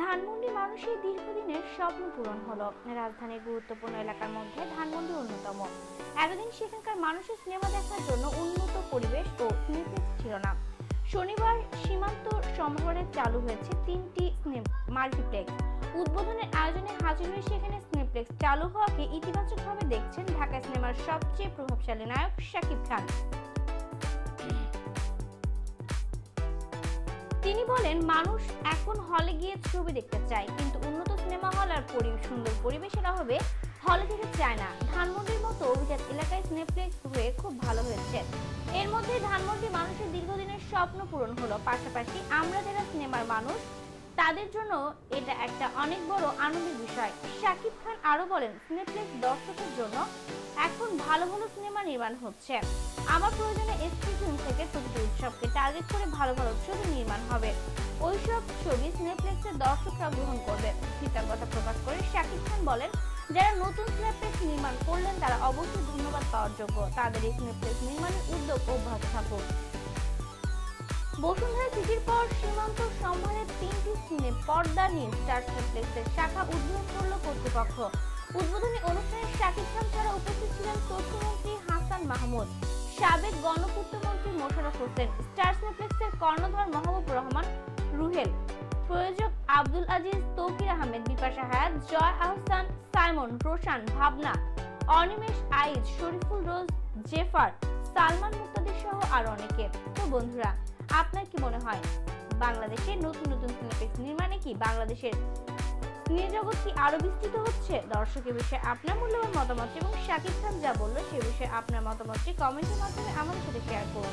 ধানমন্ডি মানুষের দীর্ঘদিনের স্বপ্ন পূরণ হলো। রাজধানীর গুরুত্বপূর্ণ এলাকার মধ্যে ধানমন্ডি অন্যতম। এতদিন সেখানকার মানুষের সিনেমা দেখার জন্য উন্নত পরিবেশ ও সিনেপ্লেক্স ছিল না। শনিবার সীমান্ত সম্ভারে চালু হয়েছে 3টি মাল্টিপ্লেক্স। উদ্বোধনের আয়োজনে হাজির হয়ে সেখানে সিনেপ্লেক্স চালু হওয়াকে ইতিবাচকভাবে দেখছেন ঢাকা সিনেমার সবচেয়ে প্রভাবশালী নায়ক শাকিব খান। তিনি বলেন, মানুষ এখন হলে গিয়ে ছবি দেখতে চায়, কিন্তু উন্নত সিনেমা হল আর সুন্দর পরিবেশের অভাবে হলে যেতে চায় না। ধানমন্ডির মতো অভিজাত এলাকায় সিনেপ্লেক্স হয়ে খুব ভালো হয়েছে। এর মধ্যে ধানমন্ডি মানুষের দীর্ঘদিনের স্বপ্ন পূরণ হলো। পাশাপাশি আমরা যারা সিনেমার মানুষ তাদের জন্য এটা একটা অনেক বড় আনন্দের বিষয়। শাকিব খান আরো বলেন, সিনেপ্লেক্স দর্শকের জন্য এখন ভালো ভালো সিনেমা নির্মাণ হচ্ছে। আমার প্রয়োজনে এসপি ফিল্ম থেকে প্রতিটি উৎসবকে টার্গেট করে ভালো ভালো ছবি নির্মাণ হবে। ওইসব ছবি সিনেপ্লেক্সের দর্শকরা গ্রহণ করবে। কৃতজ্ঞতা প্রকাশ করে শাকিব খান বলেন, যারা নতুন সিনেপ্লেক্স নির্মাণ করলেন তারা অবশ্যই ধন্যবাদ পাওয়ার যোগ্য। তাদের এই সিনেপ্লেক্স নির্মাণের উদ্যোগ অব্যাহত থাকুক। বসুন্ধরা সিটির পর সীমান্ত সম্ভারের 3টি সিনে পর্দা নিয়ে স্টার সিনেপ্লেক্সের শাখা উদ্বোধন করল কর্তৃপক্ষ। উদ্বোধনী অনুষ্ঠানে শাকিব খান ছাড়া উপস্থিত ছিলেন তথ্যমন্ত্রী হাসান মাহমুদ, সাবেক গণপূর্তমন্ত্রী মোশাররফ হোসেন, স্টার সিনেপ্লেক্সের কর্ণধার মাহবুব রহমান রুহেল, প্রযোজক আব্দুল আজিজ, তৌকির আহমেদ, বিপাশা হায়াত, জয় আহসান, সাইমন, রোশান, ভাবনা, অনিমেষ, আইজ, শরীফুল রোজ, জেফার, সালমান মুক্তাদি সহ আরো অনেকে। তো বন্ধুরা, আপনার কি মনে হয়, বাংলাদেশের নতুন নতুন সিনেপ্লেক্স নির্মাণে কি বাংলাদেশের সিনে জগৎ কি আরো বিস্তৃত হচ্ছে? দর্শকের বিষয়ে আপনার মূল্যবান মতামত এবং শাকিব খান যা বললো সে বিষয়ে আপনার মতামতটি কমেন্টের মাধ্যমে আমাদের সাথে শেয়ার করুন।